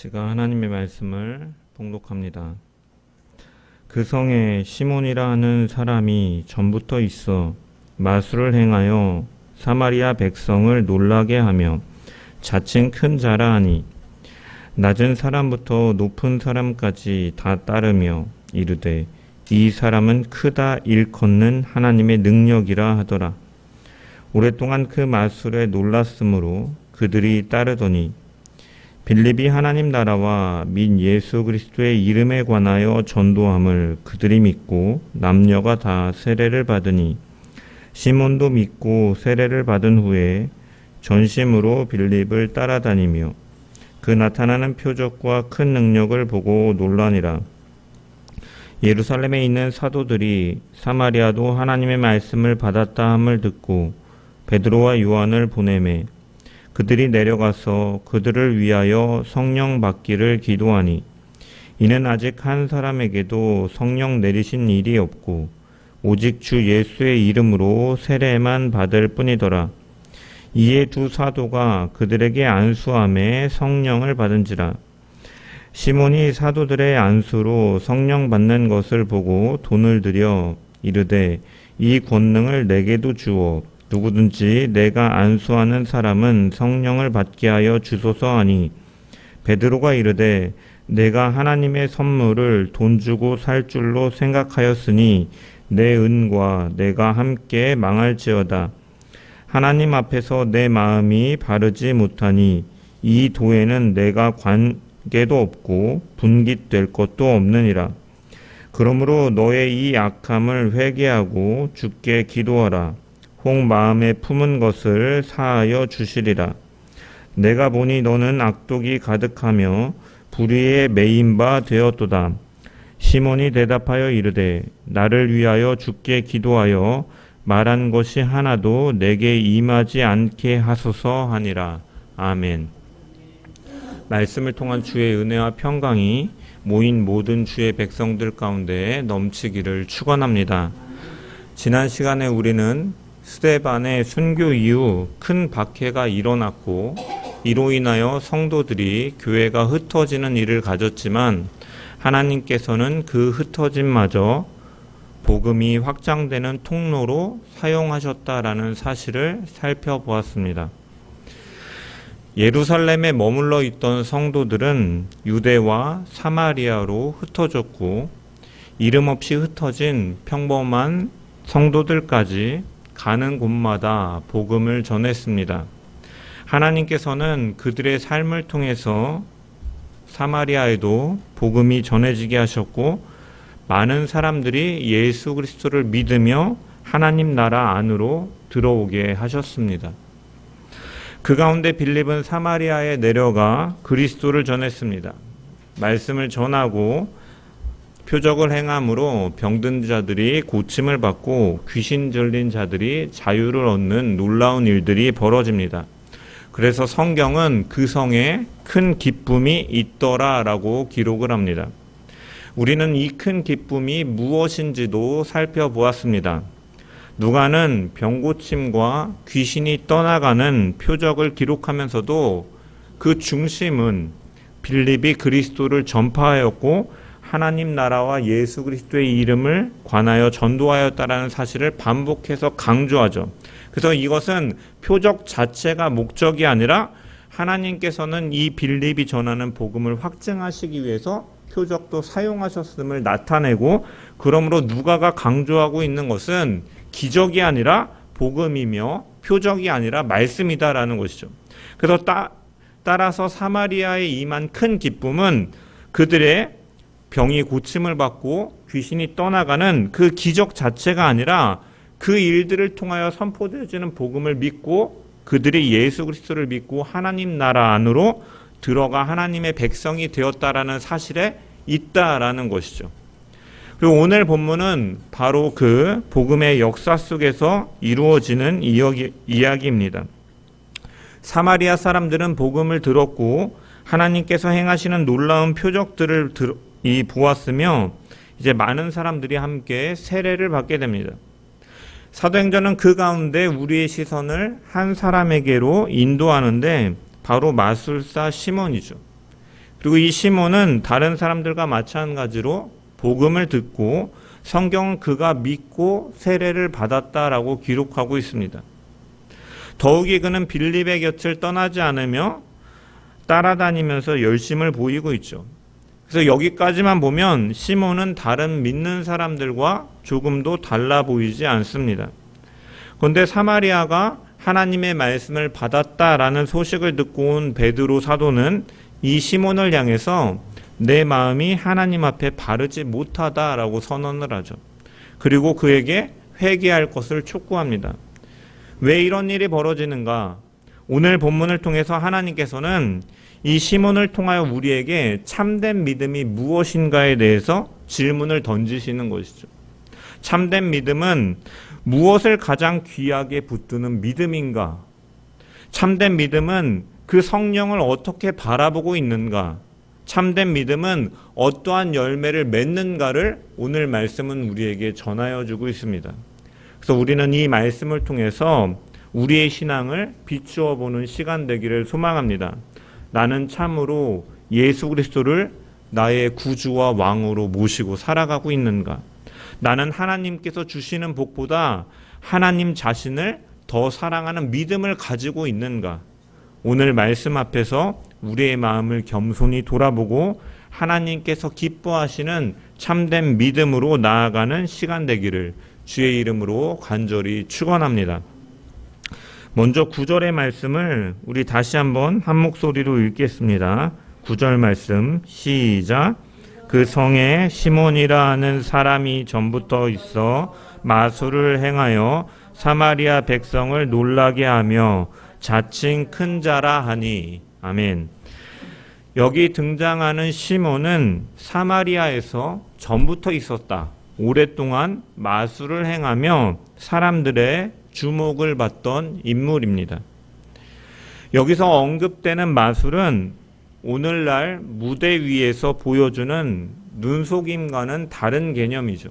제가 하나님의 말씀을 봉독합니다. 그 성에 시몬이라 하는 사람이 전부터 있어 마술을 행하여 사마리아 백성을 놀라게 하며 자칭 큰 자라 하니 낮은 사람부터 높은 사람까지 다 따르며 이르되 이 사람은 크다 일컫는 하나님의 능력이라 하더라. 오랫동안 그 마술에 놀랐으므로 그들이 따르더니 빌립이 하나님 나라와 민 예수 그리스도의 이름에 관하여 전도함을 그들이 믿고 남녀가 다 세례를 받으니 시몬도 믿고 세례를 받은 후에 전심으로 빌립을 따라다니며 그 나타나는 표적과 큰 능력을 보고 놀라니라. 예루살렘에 있는 사도들이 사마리아도 하나님의 말씀을 받았다 함을 듣고 베드로와 요한을 보내매 그들이 내려가서 그들을 위하여 성령 받기를 기도하니 이는 아직 한 사람에게도 성령 내리신 일이 없고 오직 주 예수의 이름으로 세례만 받을 뿐이더라. 이에 두 사도가 그들에게 안수함에 성령을 받은지라. 시몬이 사도들의 안수로 성령 받는 것을 보고 돈을 들여 이르되 이 권능을 내게도 주어 누구든지 내가 안수하는 사람은 성령을 받게 하여 주소서 하니 베드로가 이르되 내가 하나님의 선물을 돈 주고 살 줄로 생각하였으니 내 은과 내가 함께 망할지어다. 하나님 앞에서 내 마음이 바르지 못하니 이 도에는 내가 관계도 없고 분깃될 것도 없느니라. 그러므로 너의 이 악함을 회개하고 주께 기도하라. 혹 마음에 품은 것을 사하여 주시리라. 내가 보니 너는 악독이 가득하며 불의에 매인 바 되었도다. 시몬이 대답하여 이르되 나를 위하여 주께 기도하여 말한 것이 하나도 내게 임하지 않게 하소서 하니라. 아멘. 말씀을 통한 주의 은혜와 평강이 모인 모든 주의 백성들 가운데 넘치기를 축원합니다. 지난 시간에 우리는 스데반의 순교 이후 큰 박해가 일어났고 이로 인하여 성도들이 교회가 흩어지는 일을 가졌지만 하나님께서는 그 흩어짐마저 복음이 확장되는 통로로 사용하셨다라는 사실을 살펴보았습니다. 예루살렘에 머물러 있던 성도들은 유대와 사마리아로 흩어졌고 이름 없이 흩어진 평범한 성도들까지 가는 곳마다 복음을 전했습니다. 하나님께서는 그들의 삶을 통해서 사마리아에도 복음이 전해지게 하셨고 많은 사람들이 예수 그리스도를 믿으며 하나님 나라 안으로 들어오게 하셨습니다. 그 가운데 빌립은 사마리아에 내려가 그리스도를 전했습니다. 말씀을 전하고 표적을 행함으로 병든 자들이 고침을 받고 귀신 들린 자들이 자유를 얻는 놀라운 일들이 벌어집니다. 그래서 성경은 그 성에 큰 기쁨이 있더라라고 기록을 합니다. 우리는 이 큰 기쁨이 무엇인지도 살펴보았습니다. 누가는 병고침과 귀신이 떠나가는 표적을 기록하면서도 그 중심은 빌립이 그리스도를 전파하였고 하나님 나라와 예수 그리스도의 이름을 관하여 전도하였다라는 사실을 반복해서 강조하죠. 그래서 이것은 표적 자체가 목적이 아니라 하나님께서는 이 빌립이 전하는 복음을 확증하시기 위해서 표적도 사용하셨음을 나타내고 그러므로 누가가 강조하고 있는 것은 기적이 아니라 복음이며 표적이 아니라 말씀이다라는 것이죠. 그래서 따라서 사마리아에 임한 큰 기쁨은 그들의 병이 고침을 받고 귀신이 떠나가는 그 기적 자체가 아니라 그 일들을 통하여 선포되어지는 복음을 믿고 그들이 예수 그리스도를 믿고 하나님 나라 안으로 들어가 하나님의 백성이 되었다라는 사실에 있다라는 것이죠. 그리고 오늘 본문은 바로 그 복음의 역사 속에서 이루어지는 이야기입니다. 사마리아 사람들은 복음을 들었고 하나님께서 행하시는 놀라운 표적들을 보았으며 이제 많은 사람들이 함께 세례를 받게 됩니다. 사도행전은 그 가운데 우리의 시선을 한 사람에게로 인도하는데 바로 마술사 시몬이죠. 그리고 이 시몬은 다른 사람들과 마찬가지로 복음을 듣고 성경은 그가 믿고 세례를 받았다라고 기록하고 있습니다. 더욱이 그는 빌립의 곁을 떠나지 않으며 따라다니면서 열심을 보이고 있죠. 그래서 여기까지만 보면 시몬은 다른 믿는 사람들과 조금도 달라 보이지 않습니다. 그런데 사마리아가 하나님의 말씀을 받았다라는 소식을 듣고 온 베드로 사도는 이 시몬을 향해서 내 마음이 하나님 앞에 바르지 못하다라고 선언을 하죠. 그리고 그에게 회개할 것을 촉구합니다. 왜 이런 일이 벌어지는가? 오늘 본문을 통해서 하나님께서는 이 시몬을 통하여 우리에게 참된 믿음이 무엇인가에 대해서 질문을 던지시는 것이죠. 참된 믿음은 무엇을 가장 귀하게 붙드는 믿음인가? 참된 믿음은 그 성령을 어떻게 바라보고 있는가? 참된 믿음은 어떠한 열매를 맺는가를 오늘 말씀은 우리에게 전하여 주고 있습니다. 그래서 우리는 이 말씀을 통해서 우리의 신앙을 비추어 보는 시간 되기를 소망합니다. 나는 참으로 예수 그리스도를 나의 구주와 왕으로 모시고 살아가고 있는가? 나는 하나님께서 주시는 복보다 하나님 자신을 더 사랑하는 믿음을 가지고 있는가? 오늘 말씀 앞에서 우리의 마음을 겸손히 돌아보고 하나님께서 기뻐하시는 참된 믿음으로 나아가는 시간 되기를 주의 이름으로 간절히 축원합니다. 먼저 9절의 말씀을 우리 다시 한번 한 목소리로 읽겠습니다. 9절 말씀 시작. 그 성에 시몬이라 하는 사람이 전부터 있어 마술을 행하여 사마리아 백성을 놀라게 하며 자칭 큰 자라 하니. 아멘. 여기 등장하는 시몬은 사마리아에서 전부터 있었다. 오랫동안 마술을 행하며 사람들의 주목을 받던 인물입니다. 여기서 언급되는 마술은 오늘날 무대 위에서 보여주는 눈속임과는 다른 개념이죠.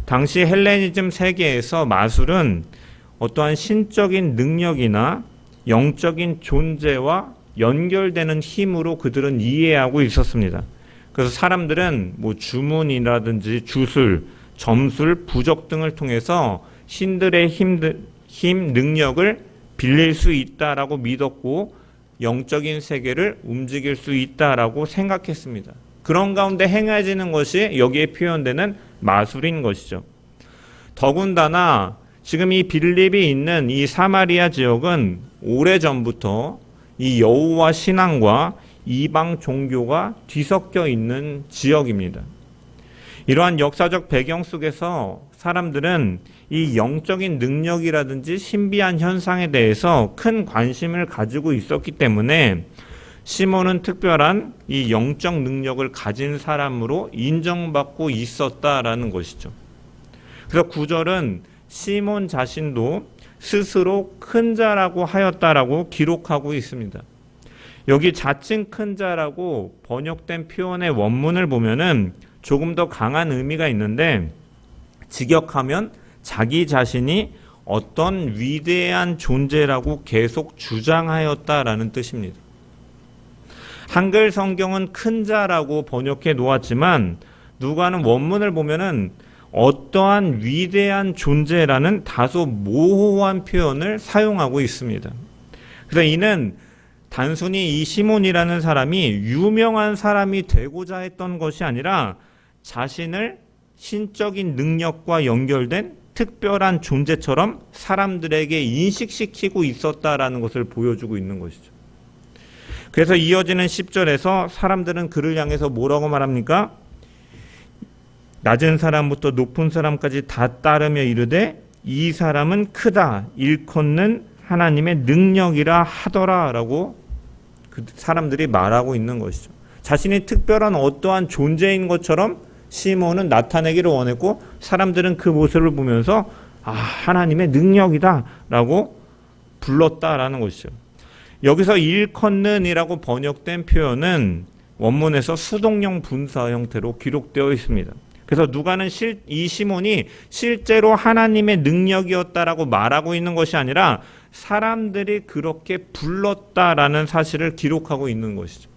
당시 헬레니즘 세계에서 마술은 어떠한 신적인 능력이나 영적인 존재와 연결되는 힘으로 그들은 이해하고 있었습니다. 그래서 사람들은 주문이라든지 주술, 점술, 부적 등을 통해서 신들의 힘, 능력을 빌릴 수 있다라고 믿었고 영적인 세계를 움직일 수 있다라고 생각했습니다. 그런 가운데 행해지는 것이 여기에 표현되는 마술인 것이죠. 더군다나 지금 이 빌립이 있는 이 사마리아 지역은 오래전부터 이 여호와 신앙과 이방 종교가 뒤섞여 있는 지역입니다. 이러한 역사적 배경 속에서 사람들은 이 영적인 능력이라든지 신비한 현상에 대해서 큰 관심을 가지고 있었기 때문에 시몬은 특별한 이 영적 능력을 가진 사람으로 인정받고 있었다라는 것이죠. 그래서 9절은 시몬 자신도 스스로 큰 자라고 하였다라고 기록하고 있습니다. 여기 자칭 큰 자라고 번역된 표현의 원문을 보면은 조금 더 강한 의미가 있는데, 직역하면 자기 자신이 어떤 위대한 존재라고 계속 주장하였다라는 뜻입니다. 한글 성경은 큰 자라고 번역해 놓았지만 누가는 원문을 보면은 어떠한 위대한 존재라는 다소 모호한 표현을 사용하고 있습니다. 그래서 이는 단순히 이 시몬이라는 사람이 유명한 사람이 되고자 했던 것이 아니라 자신을 신적인 능력과 연결된 특별한 존재처럼 사람들에게 인식시키고 있었다라는 것을 보여주고 있는 것이죠. 그래서 이어지는 10절에서 사람들은 그를 향해서 뭐라고 말합니까? 낮은 사람부터 높은 사람까지 다 따르며 이르되 이 사람은 크다, 일컫는 하나님의 능력이라 하더라 라고 그 사람들이 말하고 있는 것이죠. 자신이 특별한 어떠한 존재인 것처럼 시몬은 나타내기를 원했고, 사람들은 그 모습을 보면서 하나님의 능력이다 라고 불렀다라는 것이죠. 여기서 일컫는이라고 번역된 표현은 원문에서 수동형 분사 형태로 기록되어 있습니다. 그래서 누가는 이 시몬이 실제로 하나님의 능력이었다라고 말하고 있는 것이 아니라 사람들이 그렇게 불렀다라는 사실을 기록하고 있는 것이죠.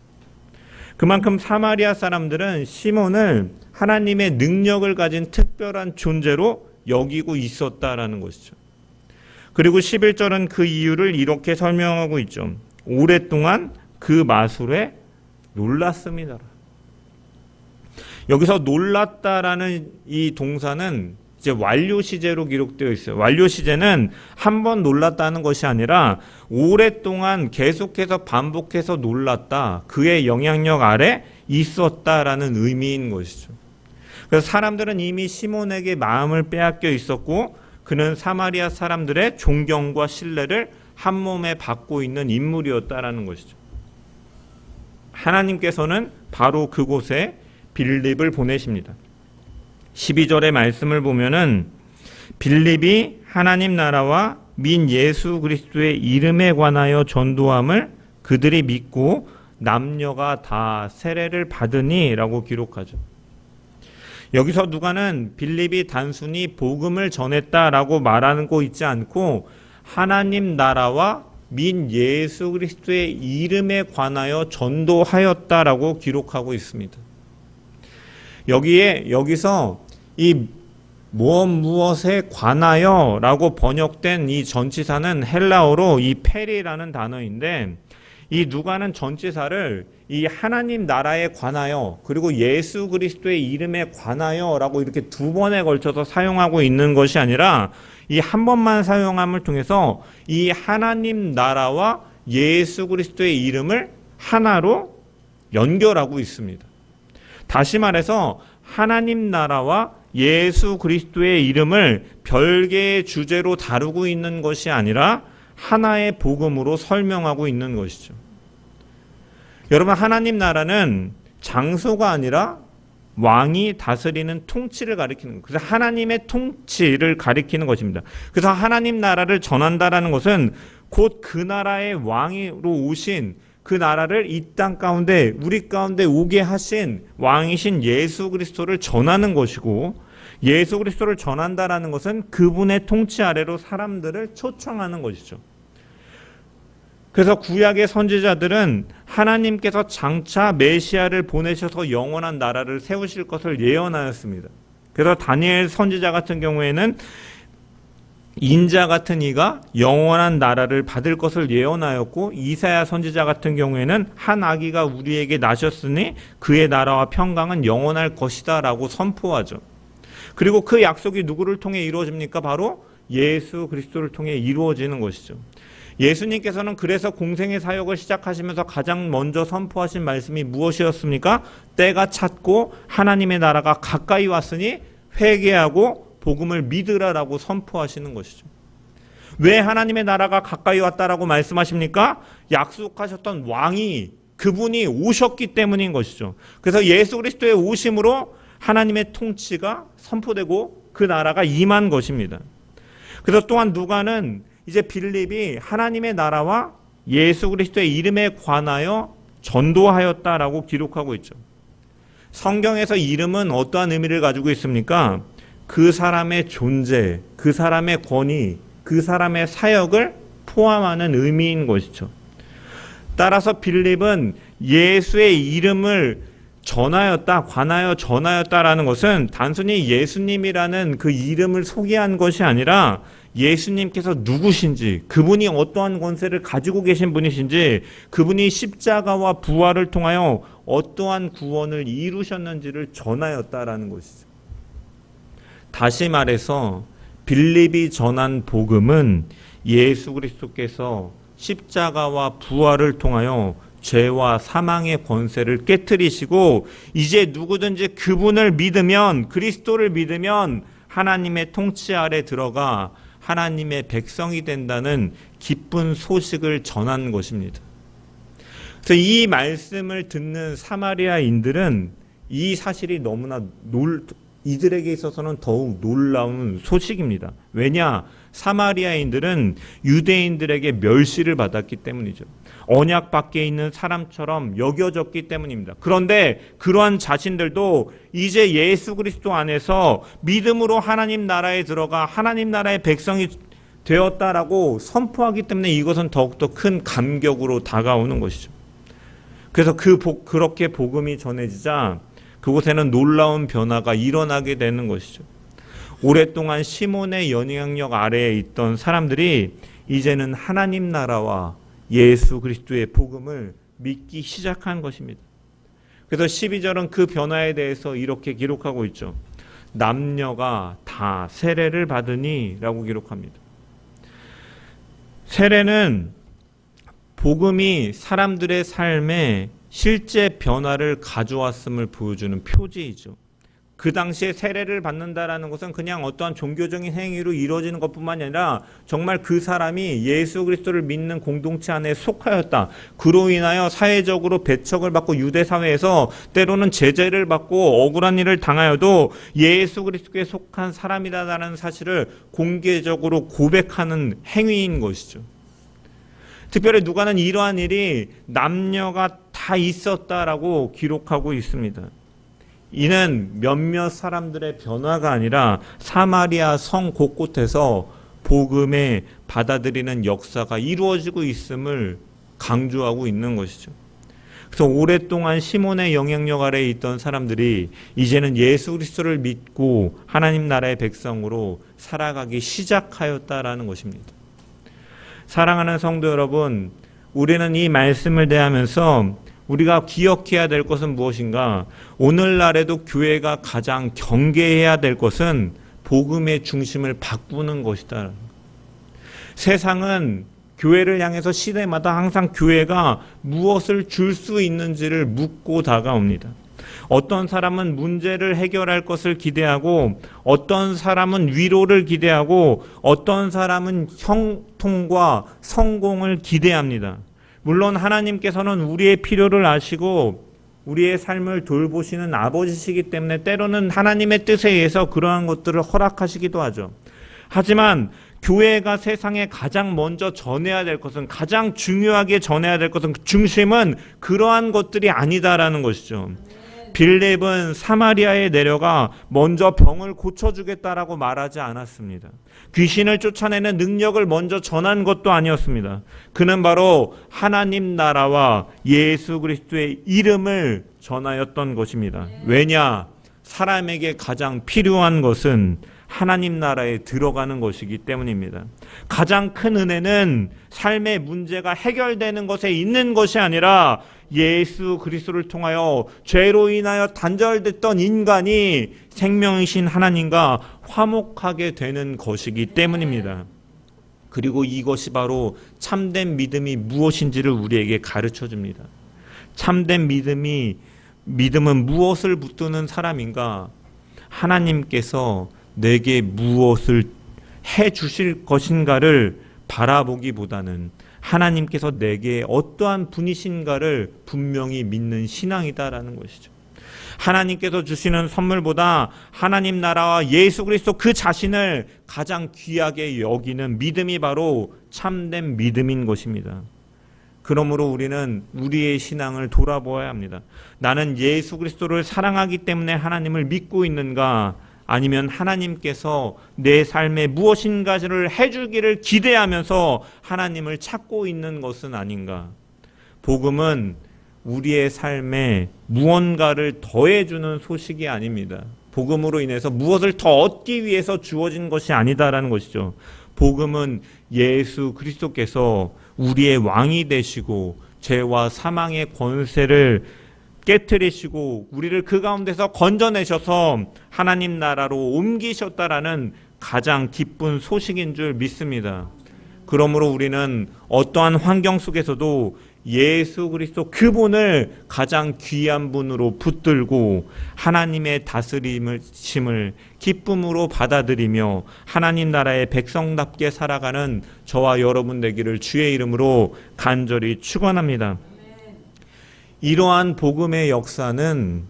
그만큼 사마리아 사람들은 시몬을 하나님의 능력을 가진 특별한 존재로 여기고 있었다라는 것이죠. 그리고 11절은 그 이유를 이렇게 설명하고 있죠. 오랫동안 그 마술에 놀랐습니다. 여기서 놀랐다라는 이 동사는 이제 완료 시제로 기록되어 있어요. 완료 시제는 한 번 놀랐다는 것이 아니라 오랫동안 계속해서 반복해서 놀랐다. 그의 영향력 아래 있었다라는 의미인 것이죠. 그래서 사람들은 이미 시몬에게 마음을 빼앗겨 있었고 그는 사마리아 사람들의 존경과 신뢰를 한 몸에 받고 있는 인물이었다라는 것이죠. 하나님께서는 바로 그곳에 빌립을 보내십니다. 12절의 말씀을 보면은 빌립이 하나님 나라와 민 예수 그리스도의 이름에 관하여 전도함을 그들이 믿고 남녀가 다 세례를 받으니 라고 기록하죠. 여기서 누가는 빌립이 단순히 복음을 전했다라고 말하고 있지 않고 하나님 나라와 민 예수 그리스도의 이름에 관하여 전도하였다라고 기록하고 있습니다. 여기서 이 무엇에 관하여 라고 번역된 이 전치사는 헬라어로 이 페리라는 단어인데 이 누가는 전치사를 이 하나님 나라에 관하여 그리고 예수 그리스도의 이름에 관하여 라고 이렇게 두 번에 걸쳐서 사용하고 있는 것이 아니라 이 한 번만 사용함을 통해서 이 하나님 나라와 예수 그리스도의 이름을 하나로 연결하고 있습니다. 다시 말해서 하나님 나라와 예수 그리스도의 이름을 별개의 주제로 다루고 있는 것이 아니라 하나의 복음으로 설명하고 있는 것이죠. 여러분, 하나님 나라는 장소가 아니라 왕이 다스리는 통치를 가리키는 것. 그래서 하나님의 통치를 가리키는 것입니다. 그래서 하나님 나라를 전한다라는 것은 곧 그 나라의 왕으로 오신 그 나라를 이 땅 가운데 우리 가운데 오게 하신 왕이신 예수 그리스도를 전하는 것이고 예수 그리스도를 전한다라는 것은 그분의 통치 아래로 사람들을 초청하는 것이죠. 그래서 구약의 선지자들은 하나님께서 장차 메시아를 보내셔서 영원한 나라를 세우실 것을 예언하였습니다. 그래서 다니엘 선지자 같은 경우에는 인자 같은 이가 영원한 나라를 받을 것을 예언하였고 이사야 선지자 같은 경우에는 한 아기가 우리에게 나셨으니 그의 나라와 평강은 영원할 것이다 라고 선포하죠. 그리고 그 약속이 누구를 통해 이루어집니까? 바로 예수 그리스도를 통해 이루어지는 것이죠. 예수님께서는 그래서 공생의 사역을 시작하시면서 가장 먼저 선포하신 말씀이 무엇이었습니까? 때가 찼고 하나님의 나라가 가까이 왔으니 회개하고 복음을 믿으라라고 선포하시는 것이죠. 왜 하나님의 나라가 가까이 왔다라고 말씀하십니까? 약속하셨던 왕이 그분이 오셨기 때문인 것이죠. 그래서 예수 그리스도의 오심으로 하나님의 통치가 선포되고 그 나라가 임한 것입니다. 그래서 또한 누가는 이제 빌립이 하나님의 나라와 예수 그리스도의 이름에 관하여 전도하였다라고 기록하고 있죠. 성경에서 이름은 어떠한 의미를 가지고 있습니까? 그 사람의 존재, 그 사람의 권위, 그 사람의 사역을 포함하는 의미인 것이죠. 따라서 빌립은 예수의 이름을 관하여 전하였다라는 것은 단순히 예수님이라는 그 이름을 소개한 것이 아니라 예수님께서 누구신지, 그분이 어떠한 권세를 가지고 계신 분이신지, 그분이 십자가와 부활을 통하여 어떠한 구원을 이루셨는지를 전하였다라는 것이죠. 다시 말해서 빌립이 전한 복음은 예수 그리스도께서 십자가와 부활을 통하여 죄와 사망의 권세를 깨트리시고 이제 누구든지 그분을 믿으면, 그리스도를 믿으면 하나님의 통치 아래 들어가 하나님의 백성이 된다는 기쁜 소식을 전한 것입니다. 그래서 이 말씀을 듣는 사마리아인들은 이 사실이 너무나 이들에게 있어서는 더욱 놀라운 소식입니다. 왜냐? 사마리아인들은 유대인들에게 멸시를 받았기 때문이죠. 언약 밖에 있는 사람처럼 여겨졌기 때문입니다. 그런데 그러한 자신들도 이제 예수 그리스도 안에서 믿음으로 하나님 나라에 들어가 하나님 나라의 백성이 되었다라고 선포하기 때문에 이것은 더욱더 큰 감격으로 다가오는 것이죠. 그래서 그렇게 복음이 전해지자 그곳에는 놀라운 변화가 일어나게 되는 것이죠. 오랫동안 시몬의 영향력 아래에 있던 사람들이 이제는 하나님 나라와 예수 그리스도의 복음을 믿기 시작한 것입니다. 그래서 12절은 그 변화에 대해서 이렇게 기록하고 있죠. 남녀가 다 세례를 받으니 라고 기록합니다. 세례는 복음이 사람들의 삶에 실제 변화를 가져왔음을 보여주는 표지이죠. 그 당시에 세례를 받는다라는 것은 그냥 어떠한 종교적인 행위로 이루어지는 것뿐만이 아니라 정말 그 사람이 예수 그리스도를 믿는 공동체 안에 속하였다. 그로 인하여 사회적으로 배척을 받고 유대 사회에서 때로는 제재를 받고 억울한 일을 당하여도 예수 그리스도에 속한 사람이라는 사실을 공개적으로 고백하는 행위인 것이죠. 특별히 누가는 이러한 일이 남녀가 다 있었다라고 기록하고 있습니다. 이는 몇몇 사람들의 변화가 아니라 사마리아 성 곳곳에서 복음에 받아들이는 역사가 이루어지고 있음을 강조하고 있는 것이죠. 그래서 오랫동안 시몬의 영향력 아래에 있던 사람들이 이제는 예수 그리스도를 믿고 하나님 나라의 백성으로 살아가기 시작하였다라는 것입니다. 사랑하는 성도 여러분, 우리는 이 말씀을 대하면서 우리가 기억해야 될 것은 무엇인가? 오늘날에도 교회가 가장 경계해야 될 것은 복음의 중심을 바꾸는 것이다. 세상은 교회를 향해서 시대마다 항상 교회가 무엇을 줄 수 있는지를 묻고 다가옵니다. 어떤 사람은 문제를 해결할 것을 기대하고, 어떤 사람은 위로를 기대하고, 어떤 사람은 형통과 성공을 기대합니다. 물론 하나님께서는 우리의 필요를 아시고 우리의 삶을 돌보시는 아버지시기 때문에 때로는 하나님의 뜻에 의해서 그러한 것들을 허락하시기도 하죠. 하지만 교회가 세상에 가장 먼저 전해야 될 것은, 가장 중요하게 전해야 될 것은, 중심은 그러한 것들이 아니다라는 것이죠. 빌립은 사마리아에 내려가 먼저 병을 고쳐주겠다라고 말하지 않았습니다. 귀신을 쫓아내는 능력을 먼저 전한 것도 아니었습니다. 그는 바로 하나님 나라와 예수 그리스도의 이름을 전하였던 것입니다. 왜냐? 사람에게 가장 필요한 것은 하나님 나라에 들어가는 것이기 때문입니다. 가장 큰 은혜는 삶의 문제가 해결되는 것에 있는 것이 아니라 예수 그리스도를 통하여 죄로 인하여 단절됐던 인간이 생명이신 하나님과 화목하게 되는 것이기 때문입니다. 그리고 이것이 바로 참된 믿음이 무엇인지를 우리에게 가르쳐 줍니다. 참된 믿음은 무엇을 붙드는 사람인가? 하나님께서 내게 무엇을 해 주실 것인가를 바라보기보다는 하나님께서 내게 어떠한 분이신가를 분명히 믿는 신앙이다라는 것이죠. 하나님께서 주시는 선물보다 하나님 나라와 예수 그리스도 그 자신을 가장 귀하게 여기는 믿음이 바로 참된 믿음인 것입니다. 그러므로 우리는 우리의 신앙을 돌아보아야 합니다. 나는 예수 그리스도를 사랑하기 때문에 하나님을 믿고 있는가? 아니면 하나님께서 내 삶에 무엇인가를 해주기를 기대하면서 하나님을 찾고 있는 것은 아닌가? 복음은 우리의 삶에 무언가를 더해주는 소식이 아닙니다. 복음으로 인해서 무엇을 더 얻기 위해서 주어진 것이 아니다라는 것이죠. 복음은 예수 그리스도께서 우리의 왕이 되시고 죄와 사망의 권세를 깨트리시고 우리를 그 가운데서 건져내셔서 하나님 나라로 옮기셨다라는 가장 기쁜 소식인 줄 믿습니다. 그러므로 우리는 어떠한 환경 속에서도 예수 그리스도 그분을 가장 귀한 분으로 붙들고 하나님의 다스림을 기쁨으로 받아들이며 하나님 나라의 백성답게 살아가는 저와 여러분 되기를 주의 이름으로 간절히 축원합니다. 이러한 복음의 역사는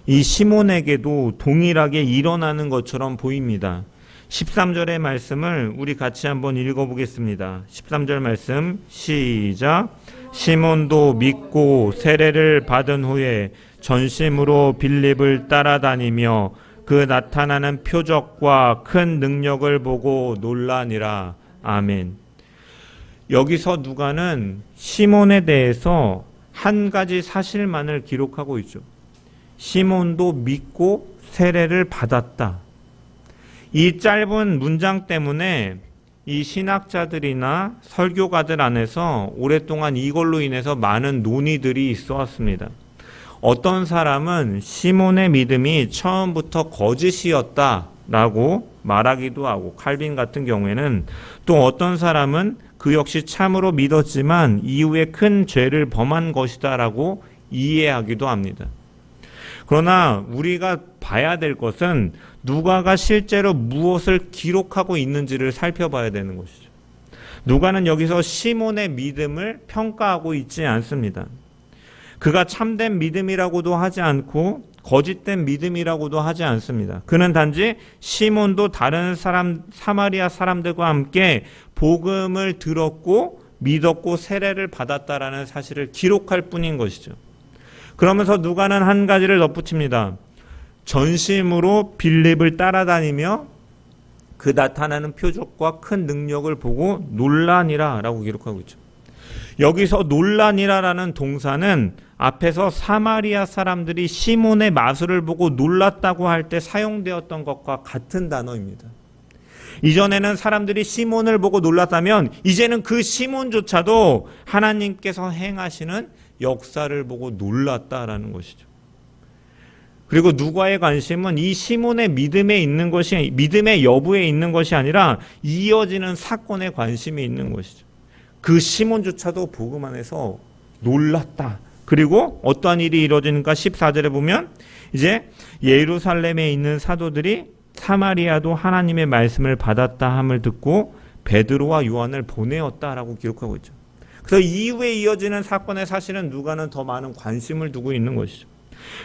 이 시몬에게도 동일하게 일어나는 것처럼 보입니다. 13절의 말씀을 우리 같이 한번 읽어보겠습니다. 13절 말씀 시작. 시몬도 믿고 세례를 받은 후에 전심으로 빌립을 따라다니며 그 나타나는 표적과 큰 능력을 보고 놀라니라. 아멘. 여기서 누가는 시몬에 대해서 한 가지 사실만을 기록하고 있죠. 시몬도 믿고 세례를 받았다. 이 짧은 문장 때문에 이 신학자들이나 설교가들 안에서 오랫동안 이걸로 인해서 많은 논의들이 있어 왔습니다. 어떤 사람은 시몬의 믿음이 처음부터 거짓이었다라고 말하기도 하고, 칼빈 같은 경우에는 또 어떤 사람은 그 역시 참으로 믿었지만 이후에 큰 죄를 범한 것이다라고 이해하기도 합니다. 그러나 우리가 봐야 될 것은 누가가 실제로 무엇을 기록하고 있는지를 살펴봐야 되는 것이죠. 누가는 여기서 시몬의 믿음을 평가하고 있지 않습니다. 그가 참된 믿음이라고도 하지 않고 거짓된 믿음이라고도 하지 않습니다. 그는 단지 시몬도 다른 사마리아 사람들과 함께 복음을 들었고 믿었고 세례를 받았다라는 사실을 기록할 뿐인 것이죠. 그러면서 누가는 한 가지를 덧붙입니다. 전심으로 빌립을 따라다니며 그 나타나는 표적과 큰 능력을 보고 놀라니라 라고 기록하고 있죠. 여기서 놀라니라라는 동사는 앞에서 사마리아 사람들이 시몬의 마술을 보고 놀랐다고 할 때 사용되었던 것과 같은 단어입니다. 이전에는 사람들이 시몬을 보고 놀랐다면 이제는 그 시몬조차도 하나님께서 행하시는 역사를 보고 놀랐다라는 것이죠. 그리고 누가의 관심은 이 시몬의 믿음에 있는 것이, 믿음의 여부에 있는 것이 아니라 이어지는 사건에 관심이 있는 것이죠. 그 시몬조차도 복음 안에서 놀랐다. 그리고 어떠한 일이 이루어지는가 14절에 보면 이제 예루살렘에 있는 사도들이 사마리아도 하나님의 말씀을 받았다 함을 듣고 베드로와 요한을 보내었다라고 기록하고 있죠. 그래서 이후에 이어지는 사건에 사실은 누가는 더 많은 관심을 두고 있는 것이죠.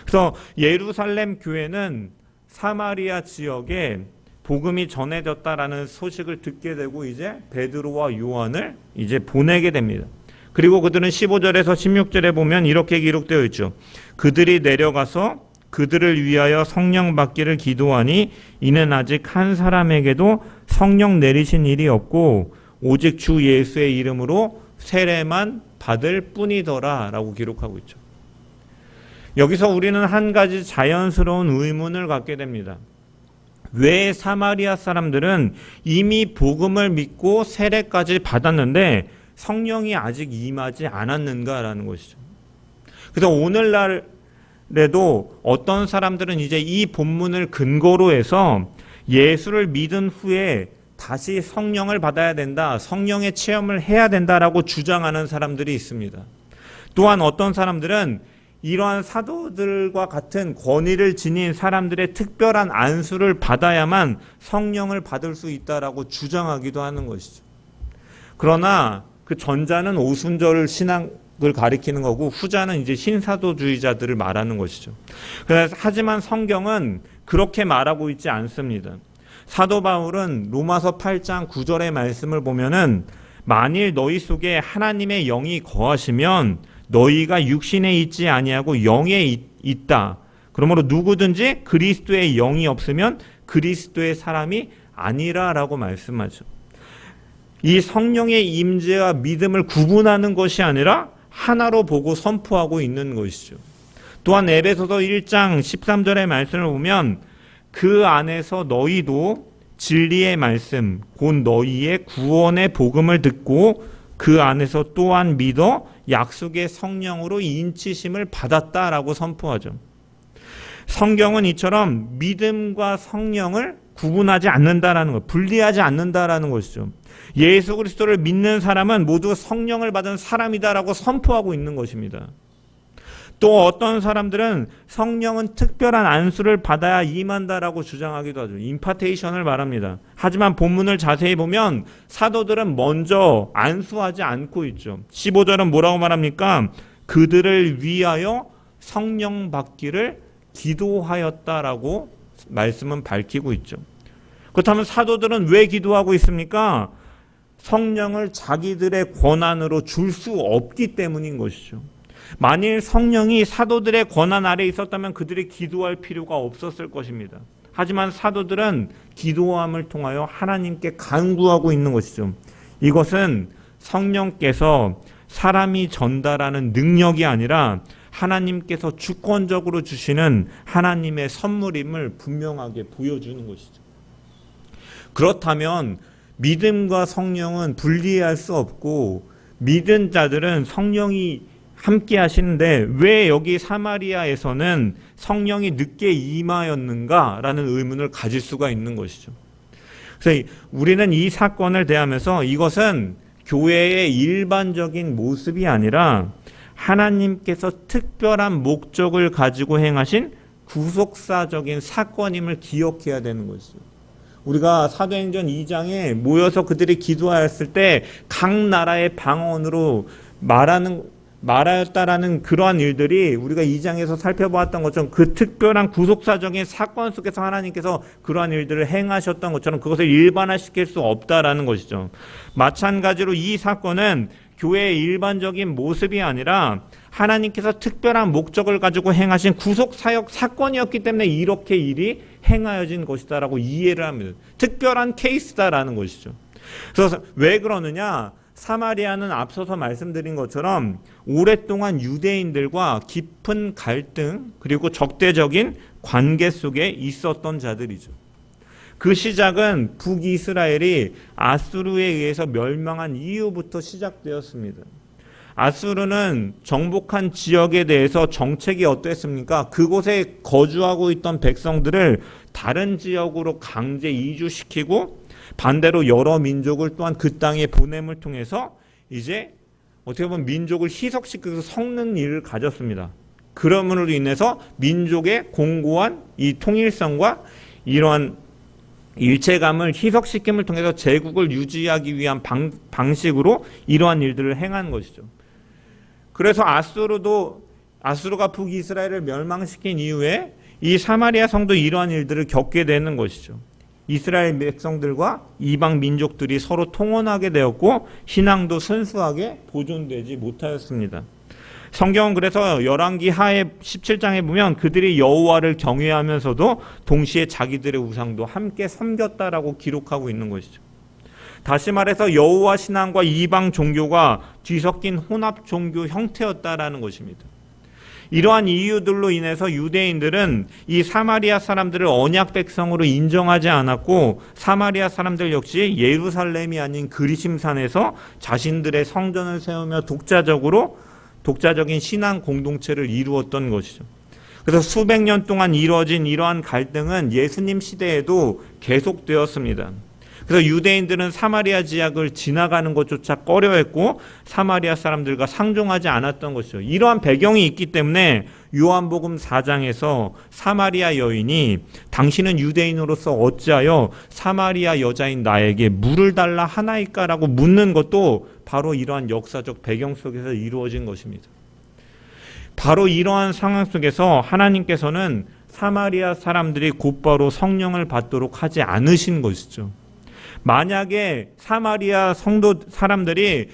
그래서 예루살렘 교회는 사마리아 지역에 복음이 전해졌다라는 소식을 듣게 되고 이제 베드로와 요한을 이제 보내게 됩니다. 그리고 그들은 15절에서 16절에 보면 이렇게 기록되어 있죠. 그들이 내려가서 그들을 위하여 성령 받기를 기도하니 이는 아직 한 사람에게도 성령 내리신 일이 없고 오직 주 예수의 이름으로 세례만 받을 뿐이더라 라고 기록하고 있죠. 여기서 우리는 한 가지 자연스러운 의문을 갖게 됩니다. 왜 사마리아 사람들은 이미 복음을 믿고 세례까지 받았는데 성령이 아직 임하지 않았는가라는 것이죠. 그래서 오늘날에도 어떤 사람들은 이제 이 본문을 근거로 해서 예수를 믿은 후에 다시 성령을 받아야 된다, 성령의 체험을 해야 된다라고 주장하는 사람들이 있습니다. 또한 어떤 사람들은 이러한 사도들과 같은 권위를 지닌 사람들의 특별한 안수를 받아야만 성령을 받을 수 있다라고 주장하기도 하는 것이죠. 그러나 그 전자는 오순절 신앙을 가리키는 거고 후자는 이제 신사도주의자들을 말하는 것이죠. 하지만 성경은 그렇게 말하고 있지 않습니다. 사도 바울은 로마서 8장 9절의 말씀을 보면은 만일 너희 속에 하나님의 영이 거하시면 너희가 육신에 있지 아니하고 영에 있다. 그러므로 누구든지 그리스도의 영이 없으면 그리스도의 사람이 아니라라고 말씀하죠. 이 성령의 임재와 믿음을 구분하는 것이 아니라 하나로 보고 선포하고 있는 것이죠. 또한 에베소서 1장 13절의 말씀을 보면 그 안에서 너희도 진리의 말씀 곧 너희의 구원의 복음을 듣고 그 안에서 또한 믿어 약속의 성령으로 인치심을 받았다라고 선포하죠. 성경은 이처럼 믿음과 성령을 구분하지 않는다라는 것, 분리하지 않는다라는 것이죠. 예수 그리스도를 믿는 사람은 모두 성령을 받은 사람이다라고 선포하고 있는 것입니다. 또 어떤 사람들은 성령은 특별한 안수를 받아야 임한다라고 주장하기도 하죠. 임파테이션을 말합니다. 하지만 본문을 자세히 보면 사도들은 먼저 안수하지 않고 있죠. 15절은 뭐라고 말합니까? 그들을 위하여 성령 받기를 기도하였다라고 말씀은 밝히고 있죠. 그렇다면 사도들은 왜 기도하고 있습니까? 성령을 자기들의 권한으로 줄 수 없기 때문인 것이죠. 만일 성령이 사도들의 권한 아래 있었다면 그들이 기도할 필요가 없었을 것입니다. 하지만 사도들은 기도함을 통하여 하나님께 간구하고 있는 것이죠. 이것은 성령께서 사람이 전달하는 능력이 아니라 하나님께서 주권적으로 주시는 하나님의 선물임을 분명하게 보여주는 것이죠. 그렇다면 믿음과 성령은 분리할 수 없고 믿은 자들은 성령이 함께 하시는데 왜 여기 사마리아에서는 성령이 늦게 임하였는가라는 의문을 가질 수가 있는 것이죠. 그래서 우리는 이 사건을 대하면서 이것은 교회의 일반적인 모습이 아니라 하나님께서 특별한 목적을 가지고 행하신 구속사적인 사건임을 기억해야 되는 것이죠. 우리가 사도행전 2장에 모여서 그들이 기도하였을 때 각 나라의 방언으로 말하였다라는 그러한 일들이 우리가 2장에서 살펴보았던 것처럼 그 특별한 구속사적인 사건 속에서 하나님께서 그러한 일들을 행하셨던 것처럼 그것을 일반화시킬 수 없다라는 것이죠. 마찬가지로 이 사건은 교회의 일반적인 모습이 아니라 하나님께서 특별한 목적을 가지고 행하신 구속사역 사건이었기 때문에 이렇게 일이 행하여진 것이다라고 이해를 합니다. 특별한 케이스다라는 것이죠. 그래서 왜 그러느냐? 사마리아는 앞서서 말씀드린 것처럼 오랫동안 유대인들과 깊은 갈등 그리고 적대적인 관계 속에 있었던 자들이죠. 그 시작은 북이스라엘이 아수르에 의해서 멸망한 이후부터 시작되었습니다. 아수르는 정복한 지역에 대해서 정책이 어땠습니까? 그곳에 거주하고 있던 백성들을 다른 지역으로 강제 이주시키고 반대로 여러 민족을 또한 그 땅에 보냄을 통해서 이제 어떻게 보면 민족을 희석시키고 섞는 일을 가졌습니다. 그러므로 인해서 민족의 공고한 이 통일성과 이러한 일체감을 희석시킴을 통해서 제국을 유지하기 위한 방식으로 이러한 일들을 행한 것이죠. 그래서 아수르가 북이스라엘을 멸망시킨 이후에 이 사마리아 성도 이러한 일들을 겪게 되는 것이죠. 이스라엘 백성들과 이방 민족들이 서로 통혼하게 되었고 신앙도 순수하게 보존되지 못하였습니다. 성경은 그래서 열왕기 하에 17장에 보면 그들이 여호와를 경외하면서도 동시에 자기들의 우상도 함께 섬겼다라고 기록하고 있는 것이죠. 다시 말해서 여호와 신앙과 이방 종교가 뒤섞인 혼합 종교 형태였다라는 것입니다. 이러한 이유들로 인해서 유대인들은 이 사마리아 사람들을 언약 백성으로 인정하지 않았고 사마리아 사람들 역시 예루살렘이 아닌 그리심산에서 자신들의 성전을 세우며 독자적인 신앙 공동체를 이루었던 것이죠. 그래서 수백 년 동안 이루어진 이러한 갈등은 예수님 시대에도 계속되었습니다. 그래서 유대인들은 사마리아 지역을 지나가는 것조차 꺼려했고 사마리아 사람들과 상종하지 않았던 것이죠. 이러한 배경이 있기 때문에 요한복음 4장에서 사마리아 여인이 당신은 유대인으로서 어찌하여 사마리아 여자인 나에게 물을 달라 하나이까라고 묻는 것도 바로 이러한 역사적 배경 속에서 이루어진 것입니다. 바로 이러한 상황 속에서 하나님께서는 사마리아 사람들이 곧바로 성령을 받도록 하지 않으신 것이죠. 만약에 사마리아 성도 사람들이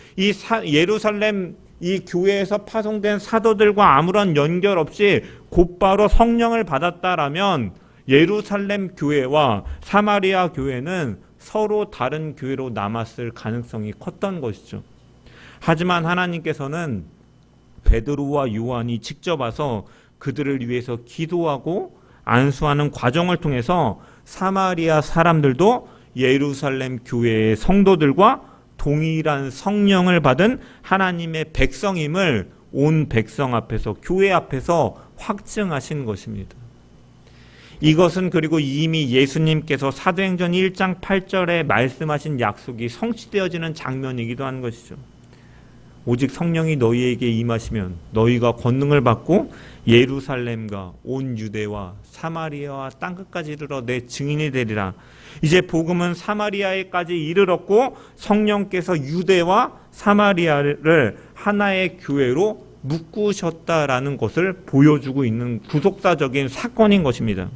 예루살렘 이 교회에서 파송된 사도들과 아무런 연결 없이 곧바로 성령을 받았다라면 예루살렘 교회와 사마리아 교회는 서로 다른 교회로 남았을 가능성이 컸던 것이죠. 하지만 하나님께서는 베드로와 요한이 직접 와서 그들을 위해서 기도하고 안수하는 과정을 통해서 사마리아 사람들도 예루살렘 교회의 성도들과 동일한 성령을 받은 하나님의 백성임을 온 백성 앞에서 교회 앞에서 확증하신 것입니다. 이것은 그리고 이미 예수님께서 사도행전 1장 8절에 말씀하신 약속이 성취되어지는 장면이기도 한 것이죠. 오직 성령이 너희에게 임하시면 너희가 권능을 받고 예루살렘과 온 유대와 사마리아와 땅끝까지 이르러 내 증인이 되리라. 이제 복음은 사마리아에까지 이르렀고 성령께서 유대와 사마리아를 하나의 교회로 묶으셨다라는 것을 보여주고 있는 구속사적인 사건인 것입니다.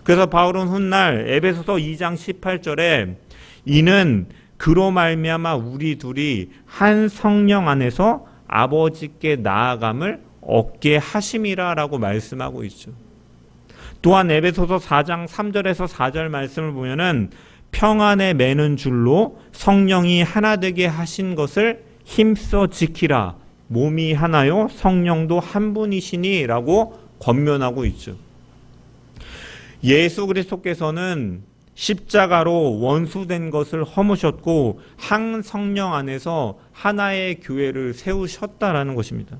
그래서 바울은 훗날 에베소서 2장 18절에 이는 그로 말미암아 우리 둘이 한 성령 안에서 아버지께 나아감을 얻게 하심이라라고 말씀하고 있죠. 또한 에베소서 4장 3절에서 4절 말씀을 보면은 평안에 매는 줄로 성령이 하나 되게 하신 것을 힘써 지키라. 몸이 하나요 성령도 한 분이시니 라고 권면하고 있죠. 예수 그리스도께서는 십자가로 원수된 것을 허무셨고 한 성령 안에서 하나의 교회를 세우셨다라는 것입니다.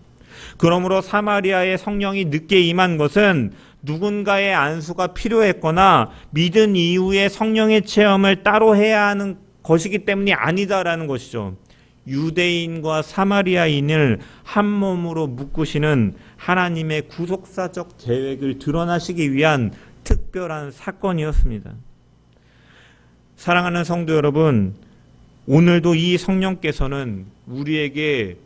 그러므로 사마리아의 성령이 늦게 임한 것은 누군가의 안수가 필요했거나 믿은 이후에 성령의 체험을 따로 해야 하는 것이기 때문이 아니다라는 것이죠. 유대인과 사마리아인을 한 몸으로 묶으시는 하나님의 구속사적 계획을 드러나시기 위한 특별한 사건이었습니다. 사랑하는 성도 여러분, 오늘도 이 성령께서는 우리에게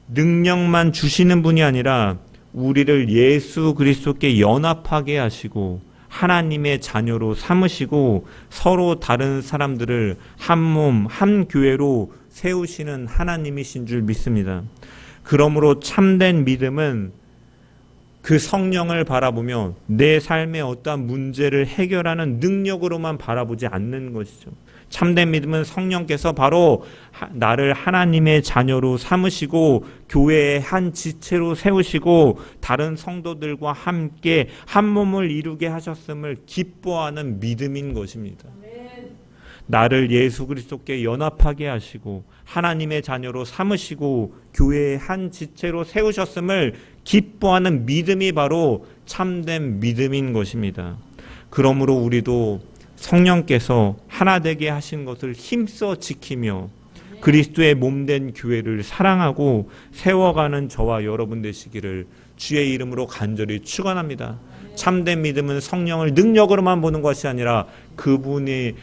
능력만 주시는 분이 아니라 우리를 예수 그리스도께 연합하게 하시고 하나님의 자녀로 삼으시고 서로 다른 사람들을 한 몸, 한 교회로 세우시는 하나님이신 줄 믿습니다. 그러므로 참된 믿음은 그 성령을 바라보며 내 삶의 어떠한 문제를 해결하는 능력으로만 바라보지 않는 것이죠. 참된 믿음은 성령께서 바로 나를 하나님의 자녀로 삼으시고 교회의 한 지체로 세우시고 다른 성도들과 함께 한 몸을 이루게 하셨음을 기뻐하는 믿음인 것입니다. 나를 예수 그리스도께 연합하게 하시고 하나님의 자녀로 삼으시고 교회의 한 지체로 세우셨음을 기뻐하는 믿음이 바로 참된 믿음인 것입니다. 그러므로 우리도 성령께서 하나 되게 하신 것을 힘써 지키며 그리스도의 몸된 교회를 사랑하고 세워가는 저와 여러분 되시기를 주의 이름으로 간절히 축원합니다. 참된 믿음은 성령을 능력으로만 보는 것이 아니라 그분을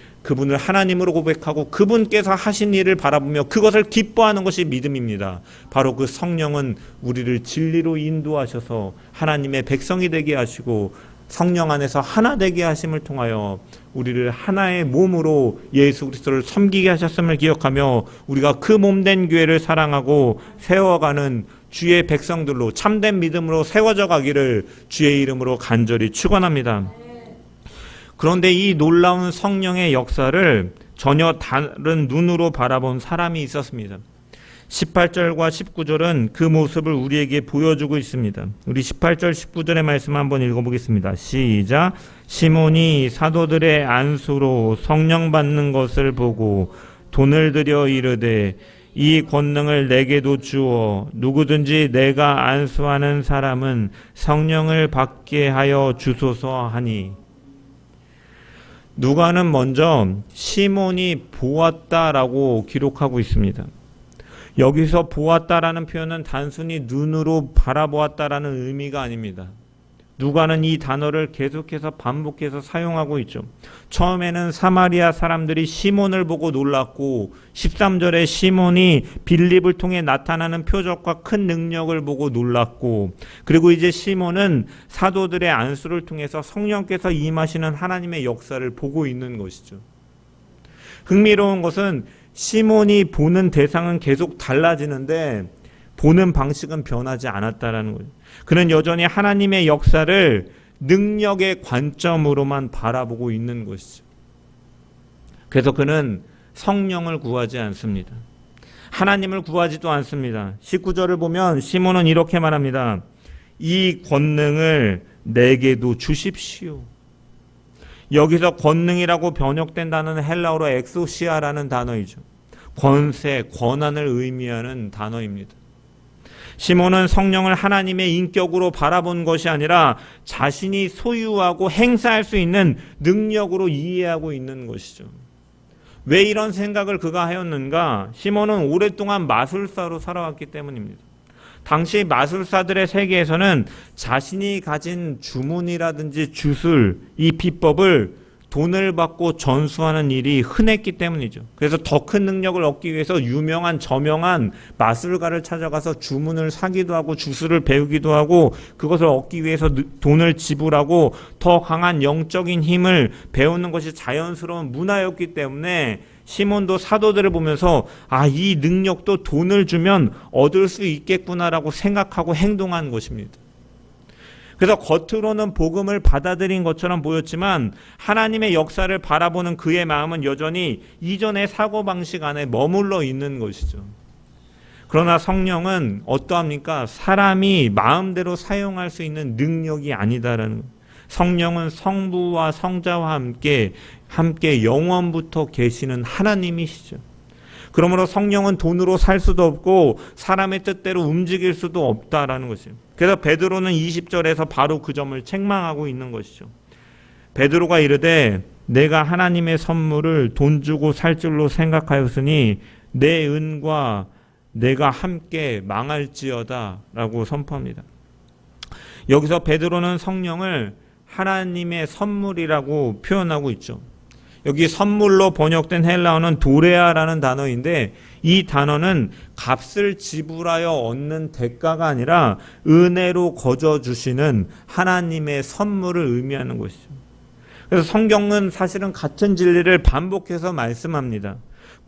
하나님으로 고백하고 그분께서 하신 일을 바라보며 그것을 기뻐하는 것이 믿음입니다. 바로 그 성령은 우리를 진리로 인도하셔서 하나님의 백성이 되게 하시고 성령 안에서 하나 되게 하심을 통하여 우리를 하나의 몸으로 예수 그리스도를 섬기게 하셨음을 기억하며 우리가 그 몸된 교회를 사랑하고 세워가는 주의 백성들로 참된 믿음으로 세워져 가기를 주의 이름으로 간절히 축원합니다. 그런데 이 놀라운 성령의 역사를 전혀 다른 눈으로 바라본 사람이 있었습니다. 18절과 19절은 그 모습을 우리에게 보여주고 있습니다. 우리 18절 19절의 말씀 한번 읽어보겠습니다. 시작. 시몬이 사도들의 안수로 성령 받는 것을 보고 돈을 들여 이르되 이 권능을 내게도 주어 누구든지 내가 안수하는 사람은 성령을 받게 하여 주소서 하니. 누가는 먼저 시몬이 보았다라고 기록하고 있습니다. 여기서 보았다라는 표현은 단순히 눈으로 바라보았다라는 의미가 아닙니다. 누가는 이 단어를 계속해서 반복해서 사용하고 있죠. 처음에는 사마리아 사람들이 시몬을 보고 놀랐고 13절에 시몬이 빌립을 통해 나타나는 표적과 큰 능력을 보고 놀랐고 그리고 이제 시몬은 사도들의 안수를 통해서 성령께서 임하시는 하나님의 역사를 보고 있는 것이죠. 흥미로운 것은 시몬이 보는 대상은 계속 달라지는데 보는 방식은 변하지 않았다라는 거예요. 그는 여전히 하나님의 역사를 능력의 관점으로만 바라보고 있는 것이죠. 그래서 그는 성령을 구하지 않습니다. 하나님을 구하지도 않습니다. 19절을 보면 시몬은 이렇게 말합니다. 이 권능을 내게도 주십시오. 여기서 권능이라고 번역된 단어는 헬라어로 엑소시아라는 단어이죠. 권세, 권한을 의미하는 단어입니다. 시몬은 성령을 하나님의 인격으로 바라본 것이 아니라 자신이 소유하고 행사할 수 있는 능력으로 이해하고 있는 것이죠. 왜 이런 생각을 그가 하였는가? 시몬은 오랫동안 마술사로 살아왔기 때문입니다. 당시 마술사들의 세계에서는 자신이 가진 주문이라든지 주술, 이 비법을 돈을 받고 전수하는 일이 흔했기 때문이죠. 그래서 더 큰 능력을 얻기 위해서 유명한 저명한 마술가를 찾아가서 주문을 사기도 하고 주술을 배우기도 하고 그것을 얻기 위해서 돈을 지불하고 더 강한 영적인 힘을 배우는 것이 자연스러운 문화였기 때문에 시몬도 사도들을 보면서 이 능력도 돈을 주면 얻을 수 있겠구나라고 생각하고 행동한 것입니다. 그래서 겉으로는 복음을 받아들인 것처럼 보였지만 하나님의 역사를 바라보는 그의 마음은 여전히 이전의 사고방식 안에 머물러 있는 것이죠. 그러나 성령은 어떠합니까? 사람이 마음대로 사용할 수 있는 능력이 아니다라는 거예요. 성령은 성부와 성자와 함께 영원부터 계시는 하나님이시죠. 그러므로 성령은 돈으로 살 수도 없고 사람의 뜻대로 움직일 수도 없다라는 것이죠. 그래서 베드로는 20절에서 바로 그 점을 책망하고 있는 것이죠. 베드로가 이르되 내가 하나님의 선물을 돈 주고 살 줄로 생각하였으니 내 은과 내가 함께 망할지어다 라고 선포합니다. 여기서 베드로는 성령을 하나님의 선물이라고 표현하고 있죠. 여기 선물로 번역된 헬라어는 도레아라는 단어인데 이 단어는 값을 지불하여 얻는 대가가 아니라 은혜로 거저주시는 하나님의 선물을 의미하는 것이죠. 그래서 성경은 사실은 같은 진리를 반복해서 말씀합니다.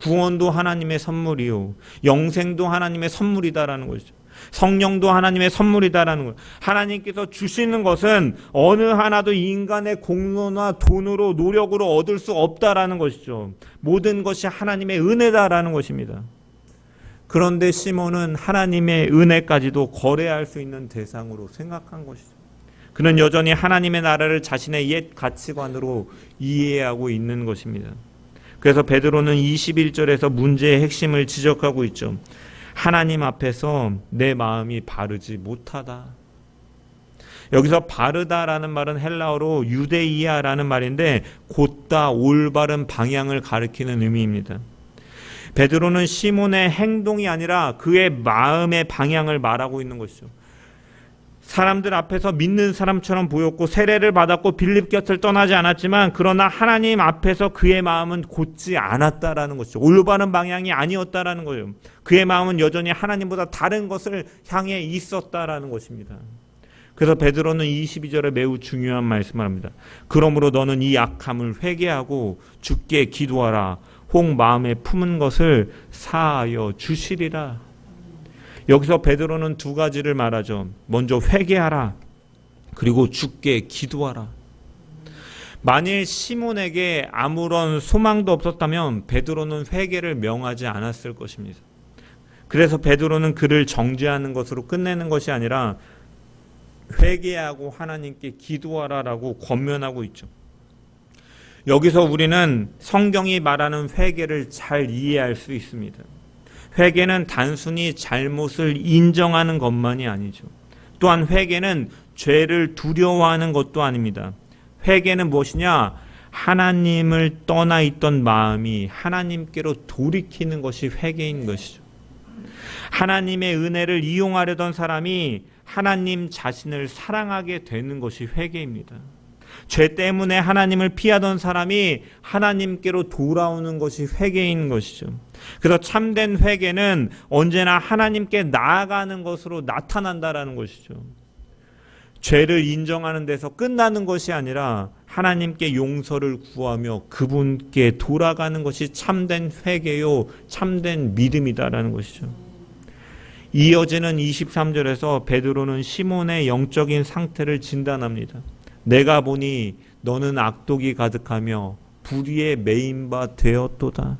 구원도 하나님의 선물이요, 영생도 하나님의 선물이다라는 것이죠. 성령도 하나님의 선물이다라는 것. 하나님께서 주시는 것은 어느 하나도 인간의 공로나 돈으로 노력으로 얻을 수 없다라는 것이죠. 모든 것이 하나님의 은혜다라는 것입니다. 그런데 시몬은 하나님의 은혜까지도 거래할 수 있는 대상으로 생각한 것이죠. 그는 여전히 하나님의 나라를 자신의 옛 가치관으로 이해하고 있는 것입니다. 그래서 베드로는 21절에서 문제의 핵심을 지적하고 있죠. 하나님 앞에서 내 마음이 바르지 못하다. 여기서 바르다라는 말은 헬라어로 유데이아라는 말인데 곧다 올바른 방향을 가리키는 의미입니다. 베드로는 시몬의 행동이 아니라 그의 마음의 방향을 말하고 있는 것이죠. 사람들 앞에서 믿는 사람처럼 보였고 세례를 받았고 빌립 곁을 떠나지 않았지만 그러나 하나님 앞에서 그의 마음은 곧지 않았다라는 것이죠. 올바른 방향이 아니었다라는 거예요. 그의 마음은 여전히 하나님보다 다른 것을 향해 있었다라는 것입니다. 그래서 베드로는 22절에 매우 중요한 말씀을 합니다. 그러므로 너는 이 악함을 회개하고 주께 기도하라. 혹 마음에 품은 것을 사하여 주시리라. 여기서 베드로는 두 가지를 말하죠. 먼저 회개하라. 그리고 주께 기도하라. 만일 시몬에게 아무런 소망도 없었다면 베드로는 회개를 명하지 않았을 것입니다. 그래서 베드로는 그를 정죄하는 것으로 끝내는 것이 아니라 회개하고 하나님께 기도하라라고 권면하고 있죠. 여기서 우리는 성경이 말하는 회개를 잘 이해할 수 있습니다. 회개는 단순히 잘못을 인정하는 것만이 아니죠. 또한 회개는 죄를 두려워하는 것도 아닙니다. 회개는 무엇이냐? 하나님을 떠나 있던 마음이 하나님께로 돌이키는 것이 회개인 것이죠. 하나님의 은혜를 이용하려던 사람이 하나님 자신을 사랑하게 되는 것이 회개입니다. 죄 때문에 하나님을 피하던 사람이 하나님께로 돌아오는 것이 회개인 것이죠. 그래서 참된 회개는 언제나 하나님께 나아가는 것으로 나타난다라는 것이죠. 죄를 인정하는 데서 끝나는 것이 아니라 하나님께 용서를 구하며 그분께 돌아가는 것이 참된 회개요, 참된 믿음이다라는 것이죠. 이어지는 23절에서 베드로는 시몬의 영적인 상태를 진단합니다. 내가 보니 너는 악독이 가득하며 불의에 매인 바 되었도다.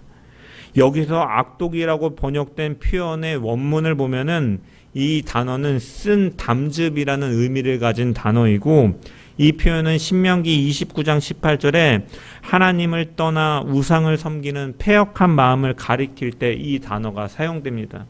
여기서 악독이라고 번역된 표현의 원문을 보면은 이 단어는 쓴 담즙이라는 의미를 가진 단어이고 이 표현은 신명기 29장 18절에 하나님을 떠나 우상을 섬기는 패역한 마음을 가리킬 때 이 단어가 사용됩니다.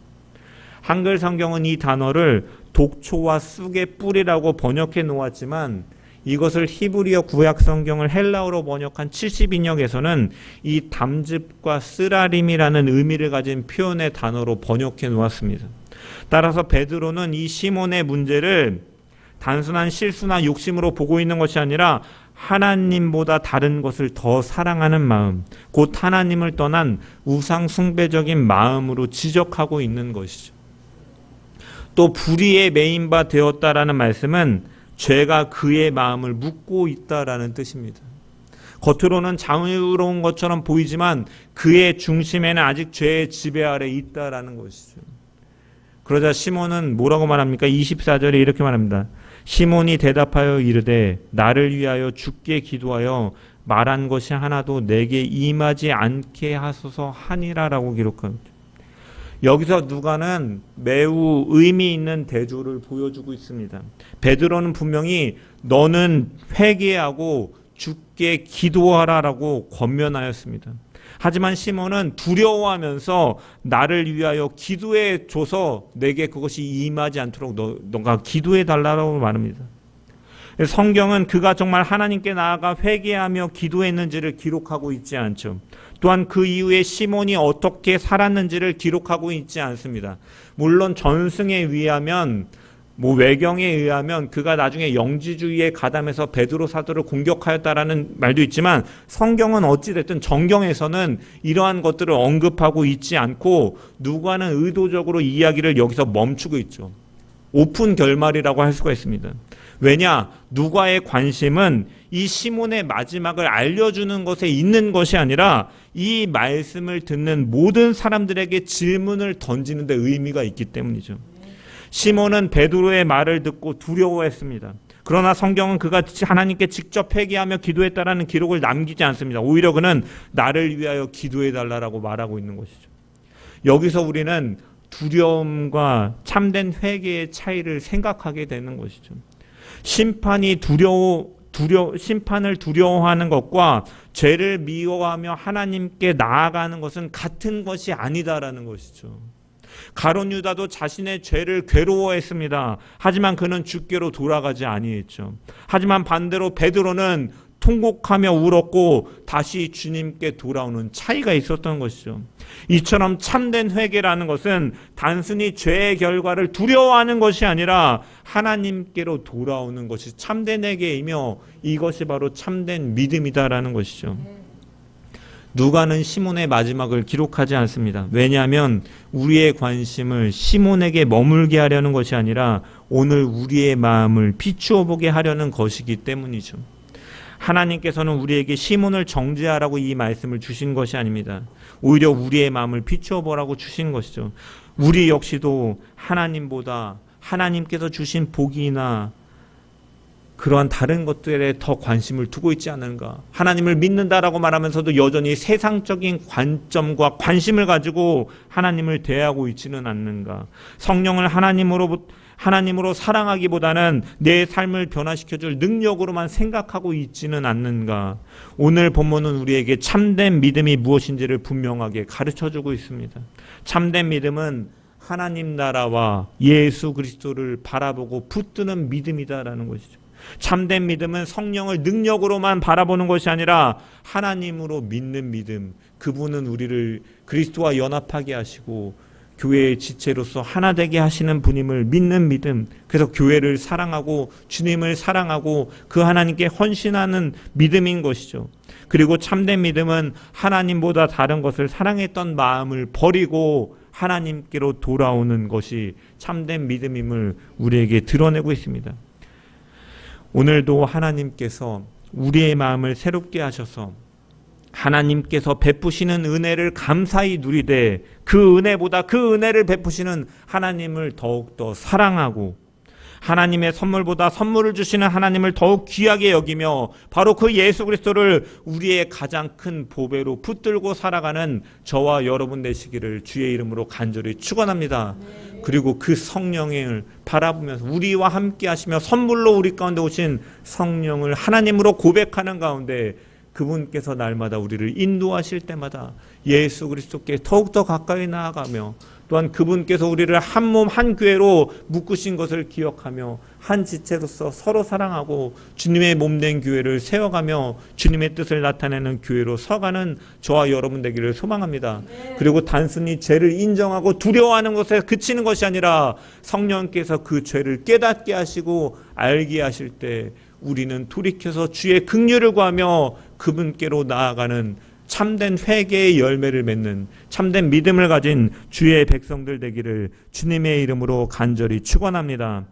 한글 성경은 이 단어를 독초와 쑥의 뿌리라고 번역해 놓았지만 이것을 히브리어 구약 성경을 헬라어로 번역한 70인역에서는 이 담즙과 쓰라림이라는 의미를 가진 표현의 단어로 번역해 놓았습니다. 따라서 베드로는 이 시몬의 문제를 단순한 실수나 욕심으로 보고 있는 것이 아니라 하나님보다 다른 것을 더 사랑하는 마음, 곧 하나님을 떠난 우상 숭배적인 마음으로 지적하고 있는 것이죠. 또 불의에 매인 바 되었다라는 말씀은 죄가 그의 마음을 묶고 있다라는 뜻입니다. 겉으로는 자유로운 것처럼 보이지만 그의 중심에는 아직 죄의 지배 아래 있다라는 것이죠. 그러자 시몬은 뭐라고 말합니까? 24절에 이렇게 말합니다. 시몬이 대답하여 이르되 나를 위하여 주께 기도하여 말한 것이 하나도 내게 임하지 않게 하소서 하니라라고 기록합니다. 여기서 누가는 매우 의미 있는 대조를 보여주고 있습니다. 베드로는 분명히 너는 회개하고 주께 기도하라라고 권면하였습니다. 하지만 시몬은 두려워하면서 나를 위하여 기도해 줘서 내게 그것이 임하지 않도록 너가 기도해 달라고 말합니다. 성경은 그가 정말 하나님께 나아가 회개하며 기도했는지를 기록하고 있지 않죠. 또한 그 이후에 시몬이 어떻게 살았는지를 기록하고 있지 않습니다. 물론 전승에 의하면 외경에 의하면 그가 나중에 영지주의에 가담해서 베드로 사도를 공격하였다라는 말도 있지만 성경은 어찌됐든 정경에서는 이러한 것들을 언급하고 있지 않고 누가는 의도적으로 이야기를 여기서 멈추고 있죠. 오픈 결말이라고 할 수가 있습니다. 왜냐? 누가의 관심은 이 시몬의 마지막을 알려주는 것에 있는 것이 아니라 이 말씀을 듣는 모든 사람들에게 질문을 던지는 데 의미가 있기 때문이죠. 시몬은 베드로의 말을 듣고 두려워했습니다. 그러나 성경은 그가 하나님께 직접 회개하며 기도했다라는 기록을 남기지 않습니다. 오히려 그는 나를 위하여 기도해달라고 말하고 있는 것이죠. 여기서 우리는 두려움과 참된 회개의 차이를 생각하게 되는 것이죠. 심판을 두려워하는 것과 죄를 미워하며 하나님께 나아가는 것은 같은 것이 아니다라는 것이죠. 가룟 유다도 자신의 죄를 괴로워했습니다. 하지만 그는 주께로 돌아가지 아니했죠. 하지만 반대로 베드로는 통곡하며 울었고 다시 주님께 돌아오는 차이가 있었던 것이죠. 이처럼 참된 회개라는 것은 단순히 죄의 결과를 두려워하는 것이 아니라 하나님께로 돌아오는 것이 참된 회개이며 이것이 바로 참된 믿음이다라는 것이죠. 누가는 시몬의 마지막을 기록하지 않습니다. 왜냐하면 우리의 관심을 시몬에게 머물게 하려는 것이 아니라 오늘 우리의 마음을 비추어 보게 하려는 것이기 때문이죠. 하나님께서는 우리에게 시몬을 정죄하라고 이 말씀을 주신 것이 아닙니다. 오히려 우리의 마음을 비추어 보라고 주신 것이죠. 우리 역시도 하나님보다 하나님께서 주신 복이나 그러한 다른 것들에 더 관심을 두고 있지 않은가. 하나님을 믿는다라고 말하면서도 여전히 세상적인 관점과 관심을 가지고 하나님을 대하고 있지는 않는가. 성령을 하나님으로 사랑하기보다는 내 삶을 변화시켜줄 능력으로만 생각하고 있지는 않는가. 오늘 본문은 우리에게 참된 믿음이 무엇인지를 분명하게 가르쳐주고 있습니다. 참된 믿음은 하나님 나라와 예수 그리스도를 바라보고 붙드는 믿음이다라는 것이죠. 참된 믿음은 성령을 능력으로만 바라보는 것이 아니라 하나님으로 믿는 믿음. 그분은 우리를 그리스도와 연합하게 하시고 교회의 지체로서 하나 되게 하시는 분임을 믿는 믿음. 그래서 교회를 사랑하고 주님을 사랑하고 그 하나님께 헌신하는 믿음인 것이죠. 그리고 참된 믿음은 하나님보다 다른 것을 사랑했던 마음을 버리고 하나님께로 돌아오는 것이 참된 믿음임을 우리에게 드러내고 있습니다. 오늘도 하나님께서 우리의 마음을 새롭게 하셔서 하나님께서 베푸시는 은혜를 감사히 누리되 그 은혜보다 그 은혜를 베푸시는 하나님을 더욱더 사랑하고 하나님의 선물보다 선물을 주시는 하나님을 더욱 귀하게 여기며 바로 그 예수 그리스도를 우리의 가장 큰 보배로 붙들고 살아가는 저와 여러분 되시기를 주의 이름으로 간절히 축원합니다. 그리고 그 성령을 바라보면서 우리와 함께 하시며 선물로 우리 가운데 오신 성령을 하나님으로 고백하는 가운데 그분께서 날마다 우리를 인도하실 때마다 예수 그리스도께 더욱더 가까이 나아가며 또한 그분께서 우리를 한 몸 한 교회로 묶으신 것을 기억하며 한 지체로서 서로 사랑하고 주님의 몸된 교회를 세워가며 주님의 뜻을 나타내는 교회로 서가는 저와 여러분 되기를 소망합니다. 그리고 단순히 죄를 인정하고 두려워하는 것에 그치는 것이 아니라 성령께서 그 죄를 깨닫게 하시고 알게 하실 때 우리는 돌이켜서 주의 긍휼을 구하며 그분께로 나아가는 참된 회개의 열매를 맺는 참된 믿음을 가진 주의 백성들 되기를 주님의 이름으로 간절히 축원합니다.